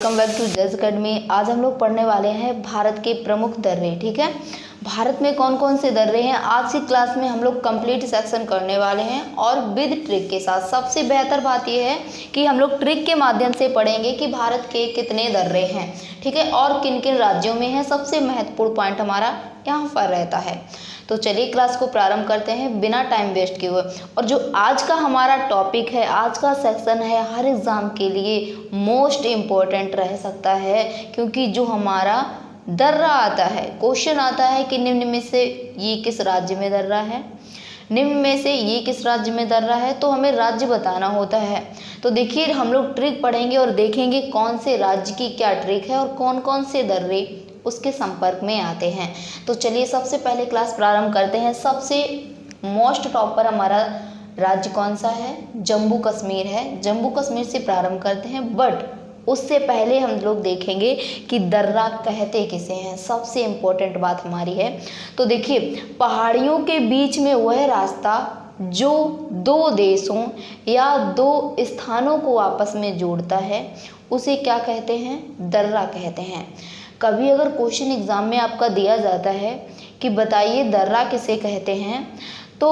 Welcome back to जज academy. आज हम लोग पढ़ने वाले हैं भारत के प्रमुख दर्रे। ठीक है, भारत में कौन कौन से दर्रे हैं आज की क्लास में हम लोग कंप्लीट सेक्शन करने वाले हैं और विद ट्रिक के साथ। सबसे बेहतर बात यह है कि हम लोग ट्रिक के माध्यम से पढ़ेंगे कि भारत के कितने दर्रे हैं, ठीक है, और किन किन राज्यों में हैं। सबसे महत्वपूर्ण पॉइंट हमारा यहाँ पर रहता है। तो चलिए क्लास को प्रारंभ करते हैं बिना टाइम वेस्ट किए हुए। और जो आज का हमारा टॉपिक है, आज का सेक्शन है, हर एग्ज़ाम के लिए मोस्ट इम्पोर्टेंट रह सकता है, क्योंकि जो हमारा दर्रा आता है, क्वेश्चन आता है कि निम्न में से ये किस राज्य में दर्रा है, निम्न में से ये किस राज्य में दर्रा है, तो हमें राज्य बताना होता है। तो देखिए हम लोग ट्रिक पढ़ेंगे और देखेंगे कौन से राज्य की क्या ट्रिक है और कौन कौन से दर्रे उसके संपर्क में आते हैं। तो चलिए सबसे पहले क्लास प्रारंभ करते हैं। सबसे मोस्ट टॉप पर हमारा राज्य कौन सा है? जम्मू कश्मीर है। जम्मू कश्मीर से प्रारंभ करते हैं, बट उससे पहले हम लोग देखेंगे कि दर्रा कहते किसे हैं। सबसे इम्पोर्टेंट बात हमारी है। तो देखिए, पहाड़ियों के बीच में वह रास्ता जो दो देशों या दो स्थानों को आपस में जोड़ता है, उसे क्या कहते हैं? दर्रा कहते हैं। कभी अगर क्वेश्चन एग्जाम में आपका दिया जाता है कि बताइए दर्रा किसे कहते हैं, तो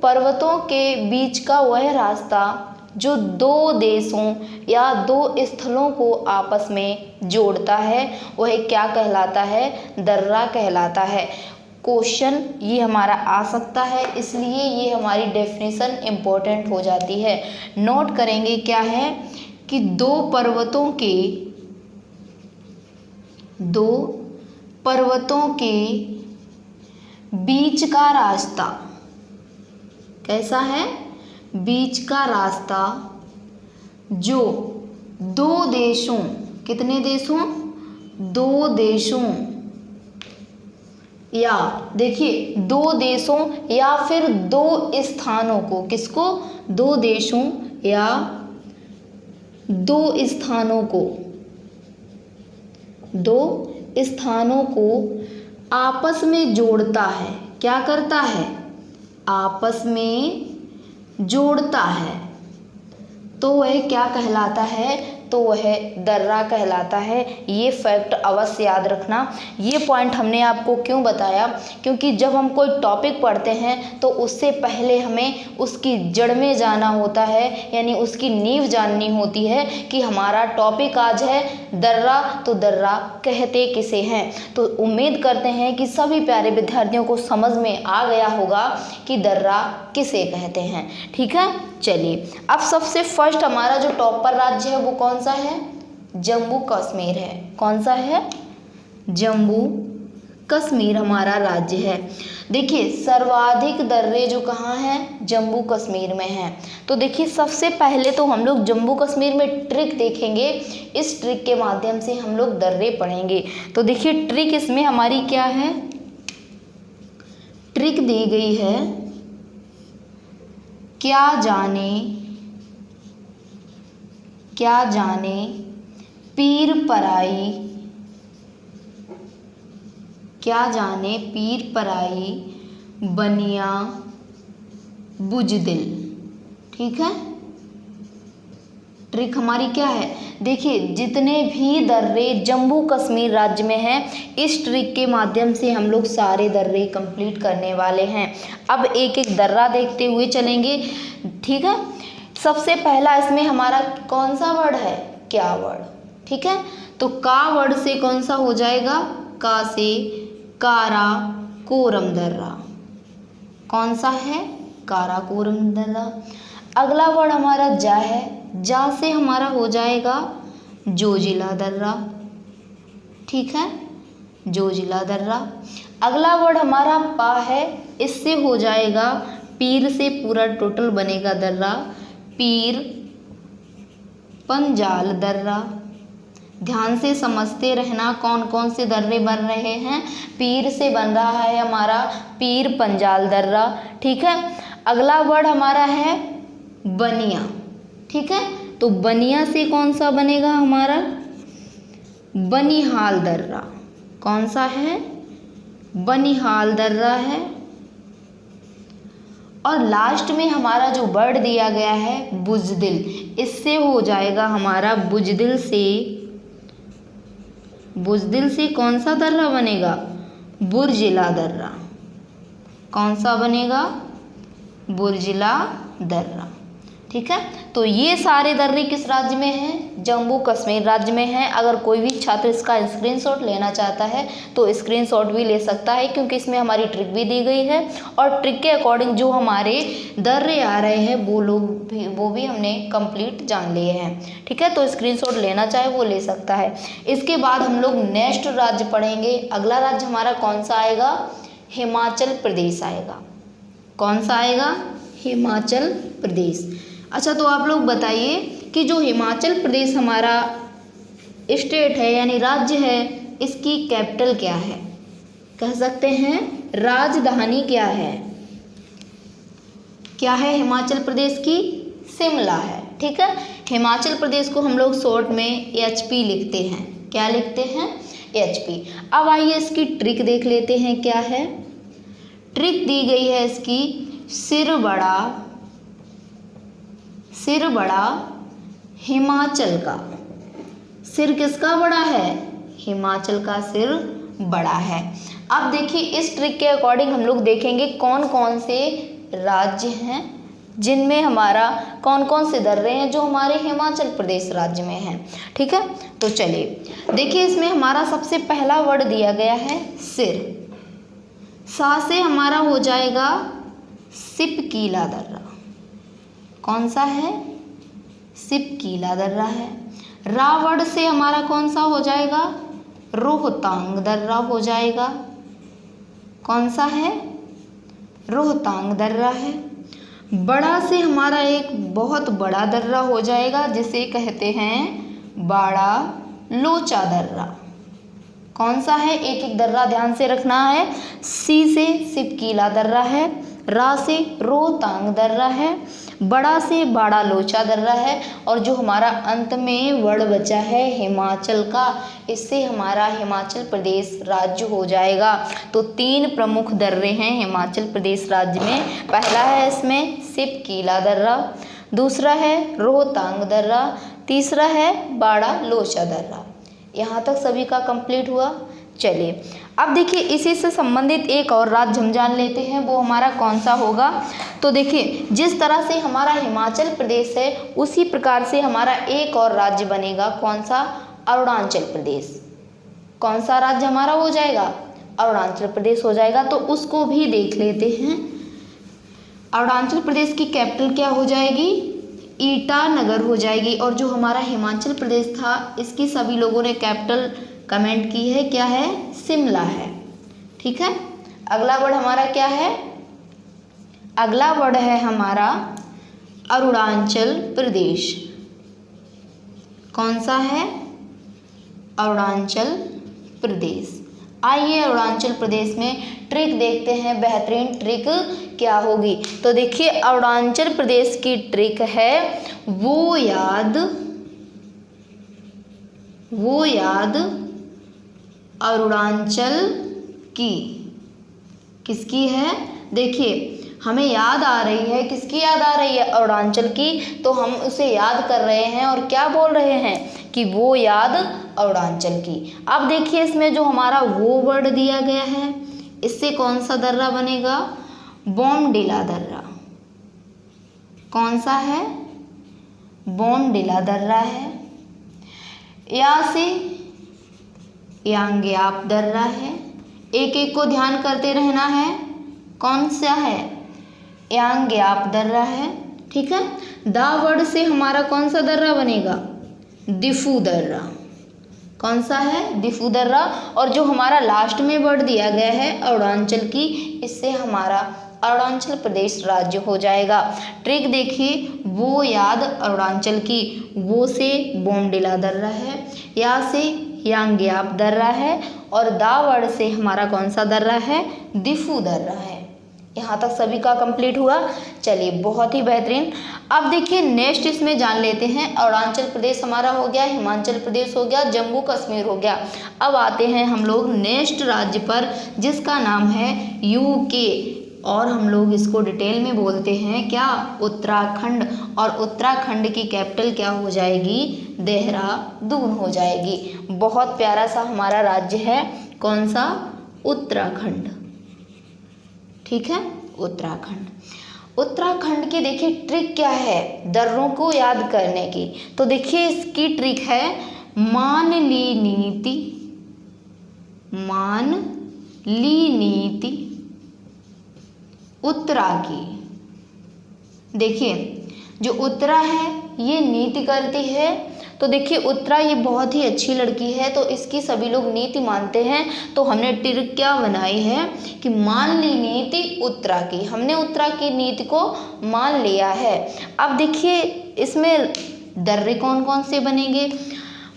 पर्वतों के बीच का वह रास्ता जो दो देशों या दो स्थलों को आपस में जोड़ता है, वह क्या कहलाता है? दर्रा कहलाता है। क्वेश्चन ये हमारा आ सकता है, इसलिए ये हमारी डेफिनेशन इम्पोर्टेंट हो जाती है। नोट करेंगे क्या है कि दो पर्वतों के बीच का रास्ता कैसा है? बीच का रास्ता जो दो देशों, कितने देशों? दो देशों, या देखिए दो देशों या फिर दो स्थानों को, किसको? दो देशों या दो स्थानों को, दो स्थानों को आपस में जोड़ता है। क्या करता है? आपस में जोड़ता है। तो वह क्या कहलाता है? तो वह दर्रा कहलाता है। ये फैक्ट अवश्य याद रखना। ये पॉइंट हमने आपको क्यों बताया? क्योंकि जब हम कोई टॉपिक पढ़ते हैं तो उससे पहले हमें उसकी जड़ में जाना होता है, यानी उसकी नींव जाननी होती है कि हमारा टॉपिक आज है दर्रा, तो दर्रा कहते किसे हैं। तो उम्मीद करते हैं कि सभी प्यारे विद्यार्थियों को समझ में आ गया होगा कि दर्रा किसे कहते हैं। ठीक है, चलिए अब सबसे फर्स्ट हमारा जो टॉप पर राज्य है वो कौन सा है? जम्मू कश्मीर है। कौन सा है? जम्मू कश्मीर हमारा राज्य है। देखिए सर्वाधिक दर्रे जो कहाँ हैं? जम्मू कश्मीर में हैं। तो देखिए सबसे पहले तो हम लोग जम्मू कश्मीर में ट्रिक देखेंगे। इस ट्रिक के माध्यम से हम लोग दर्रे पढ़ेंगे। तो देखिए ट्रिक इसमें हमारी क्या है? ट्रिक दी गई है, क्या जाने पीर पराई, क्या जाने पीर पराई बनिया बुजदिल। ठीक है, ट्रिक हमारी क्या है? देखिए जितने भी दर्रे जम्मू कश्मीर राज्य में हैं, इस ट्रिक के माध्यम से हम लोग सारे दर्रे कंप्लीट करने वाले हैं। अब एक एक दर्रा देखते हुए चलेंगे। ठीक है, सबसे पहला इसमें हमारा कौन सा वर्ड है? क्या वर्ड। ठीक है, तो का वर्ड से कौन सा हो जाएगा? का से काराकोरम दर्रा। कौन सा है? काराकोरम दर्रा। अगला वर्ड हमारा जा है। जा से हमारा हो जाएगा जोजिला दर्रा। ठीक है, जोजिला दर्रा। अगला वर्ड हमारा पा है, इससे हो जाएगा पीर से पूरा टोटल बनेगा दर्रा, पीर पंजाल दर्रा। ध्यान से समझते रहना कौन कौन से दर्रे बन रहे हैं। पीर से बन रहा है हमारा पीर पंजाल दर्रा। ठीक है, अगला वर्ड हमारा है बनिया। ठीक है, तो बनिया से कौन सा बनेगा हमारा? बनिहाल दर्रा। कौन सा है? बनिहाल दर्रा है। और लास्ट में हमारा जो वर्ड दिया गया है बुजदिल, इससे हो जाएगा हमारा बुजदिल से बुज़दिल से कौन सा दर्रा बनेगा? बुर्जिला दर्रा। कौन सा बनेगा? बुर्जिला दर्रा। ठीक है, तो ये सारे दर्रे किस राज्य में हैं? जम्मू कश्मीर राज्य में हैं। अगर कोई भी छात्र इसका स्क्रीनशॉट लेना चाहता है तो स्क्रीनशॉट भी ले सकता है, क्योंकि इसमें हमारी ट्रिक भी दी गई है और ट्रिक के अकॉर्डिंग जो हमारे दर्रे आ रहे हैं वो भी हमने कंप्लीट जान लिए हैं। ठीक है, तो स्क्रीनशॉट लेना चाहे वो ले सकता है। इसके बाद हम लोग नेक्स्ट राज्य पढ़ेंगे। अगला राज्य हमारा कौन सा आएगा? हिमाचल प्रदेश आएगा। कौन सा आएगा? हिमाचल प्रदेश। अच्छा, तो आप लोग बताइए कि जो हिमाचल प्रदेश हमारा स्टेट है यानी राज्य है, इसकी कैपिटल क्या है? कह सकते हैं राजधानी क्या है? क्या है हिमाचल प्रदेश की? शिमला है। ठीक है, हिमाचल प्रदेश को हम लोग शॉर्ट में HP लिखते हैं। क्या लिखते हैं? HP। अब आइए इसकी ट्रिक देख लेते हैं क्या है। ट्रिक दी गई है इसकी, सिर बड़ा हिमाचल का। सिर किसका बड़ा है? हिमाचल का सिर बड़ा है। अब देखिए इस ट्रिक के अकॉर्डिंग हम लोग देखेंगे कौन कौन से राज्य हैं जिनमें हमारा कौन कौन से दर्रे हैं जो हमारे हिमाचल प्रदेश राज्य में हैं। ठीक है, तो चलिए देखिए इसमें हमारा सबसे पहला वर्ड दिया गया है सिर। सा से हमारा हो जाएगा सिपकीला दर्रा। कौन सा है? सिपकीला दर्रा है। रा वर्ड से हमारा कौन सा हो जाएगा? रोहतांग दर्रा हो जाएगा। कौन सा है? रोहतांग दर्रा है। बड़ा से हमारा एक बहुत बड़ा दर्रा हो जाएगा जिसे कहते हैं बाड़ा लोचा दर्रा। कौन सा है? एक एक दर्रा ध्यान से रखना है। सी से सिपकीला दर्रा है, रा से रोहतांग दर्रा है, बड़ा से बाड़ा लोचा दर्रा है, और जो हमारा अंत में वर्ड बचा है हिमाचल का, इससे हमारा हिमाचल प्रदेश राज्य हो जाएगा। तो 3 प्रमुख दर्रे हैं हिमाचल प्रदेश राज्य में। पहला है इसमें सिपकीला दर्रा, दूसरा है रोहतांग दर्रा, तीसरा है बाड़ा लोचा दर्रा। यहाँ तक सभी का कंप्लीट हुआ। चलिए अब देखिए इसी से संबंधित एक और राज्य हम जान लेते हैं, वो हमारा कौन सा होगा। तो देखिए जिस तरह से हमारा हिमाचल प्रदेश है उसी प्रकार से हमारा एक और राज्य बनेगा। कौन सा? अरुणाचल प्रदेश। कौन सा राज्य हमारा हो जाएगा? अरुणाचल प्रदेश हो जाएगा। तो उसको भी देख लेते हैं। अरुणाचल प्रदेश की कैपिटल क्या हो जाएगी? ईटानगर हो जाएगी। और जो हमारा हिमाचल प्रदेश था इसकी सभी लोगों ने कैपिटल कमेंट की है, क्या है? शिमला है। ठीक है, अगला वर्ड हमारा क्या है? अगला वर्ड है हमारा अरुणाचल प्रदेश। कौन सा है? अरुणाचल प्रदेश। आइए अरुणाचल प्रदेश में ट्रिक देखते हैं, बेहतरीन ट्रिक क्या होगी। तो देखिए अरुणाचल प्रदेश की ट्रिक है वो याद अरुणाचल की। किसकी है? देखिए हमें याद आ रही है, किसकी याद आ रही है? अरुणाचल की। तो हम उसे याद कर रहे हैं और क्या बोल रहे हैं कि वो याद अरुणाचल की। अब देखिए इसमें जो हमारा वो वर्ड दिया गया है इससे कौन सा दर्रा बनेगा? बोमडिला दर्रा। कौन सा है? बोमडिला दर्रा है। या से यांग्याप दर्रा है। एक एक को ध्यान करते रहना है। कौन सा है? यांग्याप दर्रा है। ठीक है, दा वर्ड से हमारा कौन सा दर्रा बनेगा? दिफू दर्रा। कौन सा है? दिफू दर्रा। और जो हमारा लास्ट में वर्ड दिया गया है अरुणाचल की, इससे हमारा अरुणाचल प्रदेश राज्य हो जाएगा। ट्रिक देखिए, वो याद अरुणाचल की, वो से बोमडिला दर्रा है, या से यांग्याप दर्रा है, और दा वर्ड से हमारा कौन सा दर्रा है? दिफू दर्रा है। यहाँ तक सभी का कंप्लीट हुआ। चलिए बहुत ही बेहतरीन। अब देखिए नेक्स्ट इसमें जान लेते हैं। अरुणाचल प्रदेश हमारा हो गया, हिमाचल प्रदेश हो गया, जम्मू कश्मीर हो गया। अब आते हैं हम लोग नेक्स्ट राज्य पर जिसका नाम है UK, और हम लोग इसको डिटेल में बोलते हैं क्या? उत्तराखंड। और उत्तराखंड की कैपिटल क्या हो जाएगी? देहरादून हो जाएगी। बहुत प्यारा सा हमारा राज्य है, कौन सा? उत्तराखंड। ठीक है, उत्तराखंड। उत्तराखंड की देखिए ट्रिक क्या है दर्रों को याद करने की। तो देखिए इसकी ट्रिक है मान ली नीति, मान ली नीति उत्तरा की। देखिए जो उत्तरा है ये नीति करती है, तो देखिए उत्तरा ये बहुत ही अच्छी लड़की है, तो इसकी सभी लोग नीति मानते हैं। तो हमने ट्रिक क्या बनाई है कि मान ली नीति उत्तरा की, हमने उत्तरा की नीति को मान लिया है। अब देखिए इसमें दर्रे कौन कौन से बनेंगे।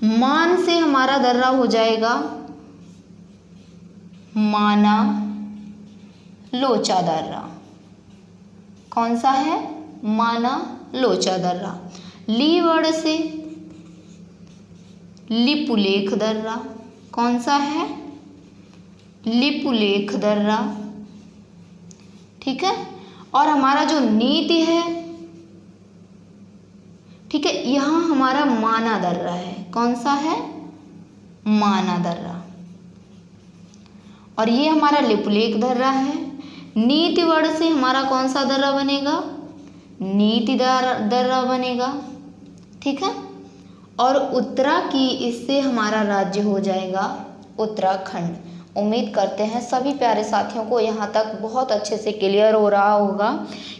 मान से हमारा दर्रा हो जाएगा माना लोचा दर्रा। कौन सा है? माना लोचा दर्रा। ली वर्ड से लिपुलेख दर्रा। कौन सा है? लिपुलेख दर्रा। ठीक है, और हमारा जो नीति है, ठीक है, यहां हमारा माना दर्रा है। कौन सा है? माना दर्रा। और ये हमारा लिपुलेख दर्रा है। नीति वर्ड से हमारा कौन सा दर्रा बनेगा? नीति दर्रा बनेगा। ठीक है, और उत्तरा की इससे हमारा राज्य हो जाएगा उत्तराखंड। उम्मीद करते हैं सभी प्यारे साथियों को यहाँ तक बहुत अच्छे से क्लियर हो रहा होगा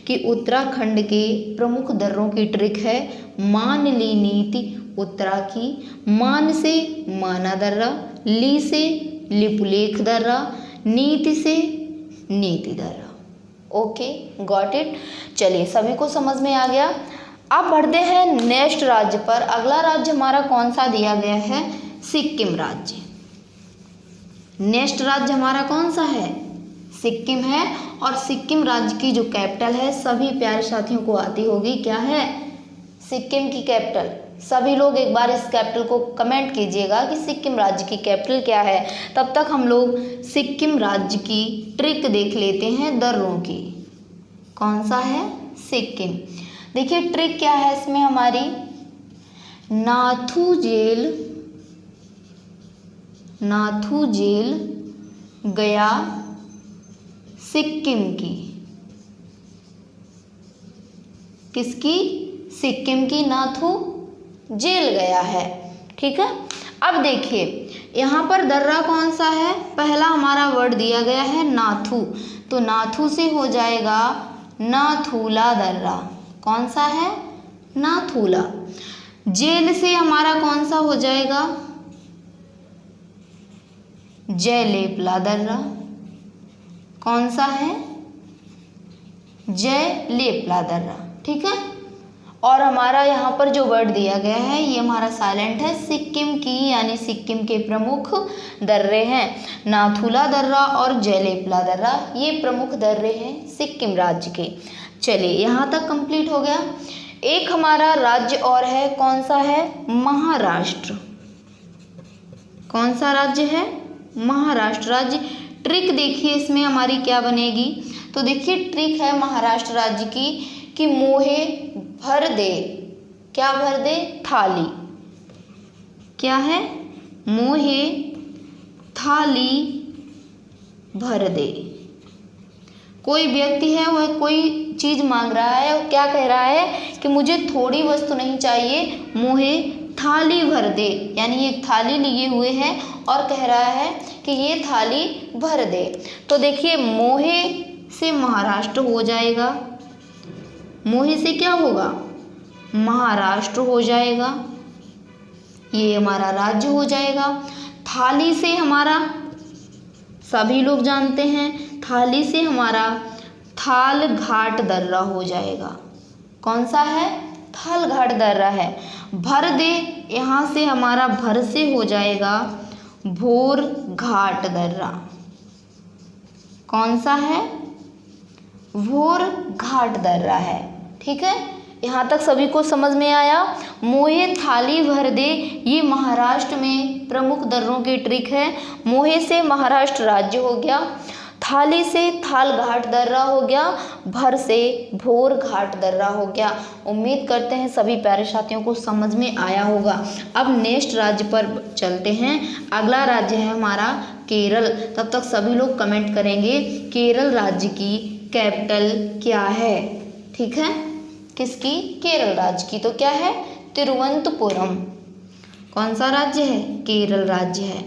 कि उत्तराखंड के प्रमुख दर्रों की ट्रिक है मान ली नीति उत्तरा की, मान से माना दर्रा, ली से लिपुलेख दर्रा, नीति से नीति दर्रा। Okay, got it. चलिए सभी को समझ में आ गया। अब बढ़ते हैं नेक्स्ट राज्य पर। अगला राज्य हमारा कौन सा दिया गया है? सिक्किम राज्य। नेक्स्ट राज्य हमारा कौन सा है? सिक्किम है। और सिक्किम राज्य की जो कैपिटल है सभी प्यारे साथियों को आती होगी, क्या है? सिक्किम की कैपिटल। सभी लोग एक बार इस कैपिटल को कमेंट कीजिएगा कि सिक्किम राज्य की कैपिटल क्या है। तब तक हम लोग सिक्किम राज्य की ट्रिक देख लेते हैं दर्रों की। कौन सा है? सिक्किम। देखिए ट्रिक क्या है इसमें हमारी, नाथू जेल गया सिक्किम की। किसकी? सिक्किम की नाथू जेल गया है। ठीक है, अब देखिए यहाँ पर दर्रा कौन सा है? पहला हमारा वर्ड दिया गया है नाथू, तो नाथू से हो जाएगा नाथूला दर्रा। कौन सा है? नाथूला। जेल से हमारा कौन सा हो जाएगा? जयलेपला दर्रा। कौन सा है? जयलेपला दर्रा। ठीक है, और हमारा यहाँ पर जो वर्ड दिया गया है ये हमारा साइलेंट है, सिक्किम की, यानी सिक्किम के प्रमुख दर्रे हैं नाथूला दर्रा और जयलेपला दर्रा। ये प्रमुख दर्रे हैं सिक्किम राज्य के। चलिए यहाँ तक कंप्लीट हो गया। एक हमारा राज्य और है, कौन सा है? महाराष्ट्र। कौन सा राज्य है? महाराष्ट्र राज्य। ट्रिक देखिए इसमें हमारी क्या बनेगी। तो देखिए ट्रिक है महाराष्ट्र राज्य की कि मोहे भर दे। क्या भर दे? थाली। क्या है? मोहे थाली भर दे। कोई व्यक्ति है वह कोई चीज़ मांग रहा है और क्या कह रहा है कि मुझे थोड़ी वस्तु नहीं चाहिए, मोहे थाली भर दे, यानी एक थाली लिए हुए है और कह रहा है कि ये थाली भर दे। तो देखिए मोहे से महाराष्ट्र हो जाएगा, मोहे से क्या होगा? महाराष्ट्र हो जाएगा, ये हमारा राज्य हो जाएगा। थाली से हमारा सभी लोग जानते हैं, थाली से हमारा थाल घाट दर्रा हो जाएगा। कौन सा है? थाल घाट दर्रा है। भर दे यहाँ से हमारा भर से हो जाएगा भोर घाट दर्रा। कौन सा है? भोर घाट दर्रा है। ठीक है, यहाँ तक सभी को समझ में आया। मोहे थाली भर दे ये महाराष्ट्र में प्रमुख दर्रों की ट्रिक है। मोहे से महाराष्ट्र राज्य हो गया, थाली से थाल घाट दर्रा हो गया, भर से भोर घाट दर्रा हो गया। उम्मीद करते हैं सभी प्यारे साथियों को समझ में आया होगा। अब नेक्स्ट राज्य पर चलते हैं। अगला राज्य है हमारा केरल। तब तक सभी लोग कमेंट करेंगे केरल राज्य की कैपिटल क्या है। ठीक है, किसकी? केरल राज्य की। तो क्या है? तिरुवनंतपुरम। कौन सा राज्य है? केरल राज्य है।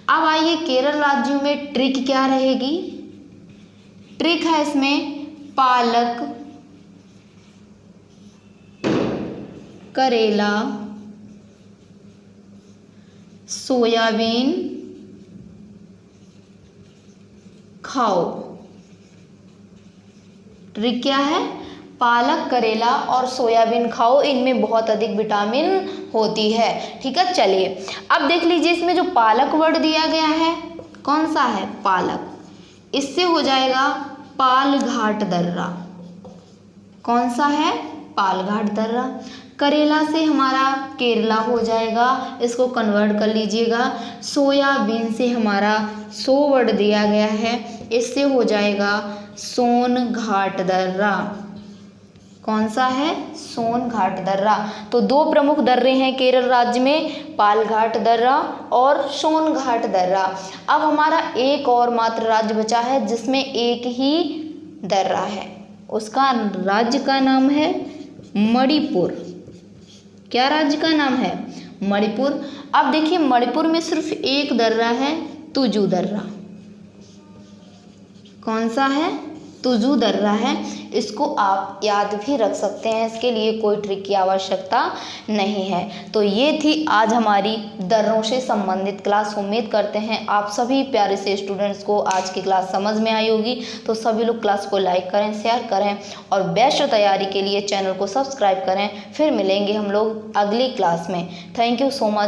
अब आइए केरल राज्य में ट्रिक क्या रहेगी। ट्रिक है इसमें पालक, करेला, सोयाबीन खाओ। ट्रिक क्या है? पालक, करेला और सोयाबीन खाओ, इनमें बहुत अधिक विटामिन होती है। ठीक है, चलिए अब देख लीजिए इसमें जो पालक वर्ड दिया गया है कौन सा है? पालक। इससे हो जाएगा पालघाट दर्रा। कौन सा है? पालघाट दर्रा। करेला से हमारा केरला हो जाएगा, इसको कन्वर्ट कर लीजिएगा। सोयाबीन से हमारा सो वर्ड दिया गया है, इससे हो जाएगा सोनघाट दर्रा। कौन सा है? सोनघाट दर्रा। तो दो प्रमुख दर्रे हैं केरल राज्य में, पालघाट दर्रा और सोनघाट दर्रा। अब हमारा एक और मात्र राज्य बचा है जिसमें एक ही दर्रा है, उसका राज्य का नाम है मणिपुर। क्या राज्य का नाम है? मणिपुर। अब देखिए मणिपुर में सिर्फ एक दर्रा है, तुजू दर्रा। कौन सा है? तुजू दर्रा है। इसको आप याद भी रख सकते हैं, इसके लिए कोई ट्रिक की आवश्यकता नहीं है। तो ये थी आज हमारी दर्रों से संबंधित क्लास। उम्मीद करते हैं आप सभी प्यारे से स्टूडेंट्स को आज की क्लास समझ में आई होगी। तो सभी लोग क्लास को लाइक करें, शेयर करें और बेस्ट तैयारी के लिए चैनल को सब्सक्राइब करें। फिर मिलेंगे हम लोग अगली क्लास में। Thank you so much.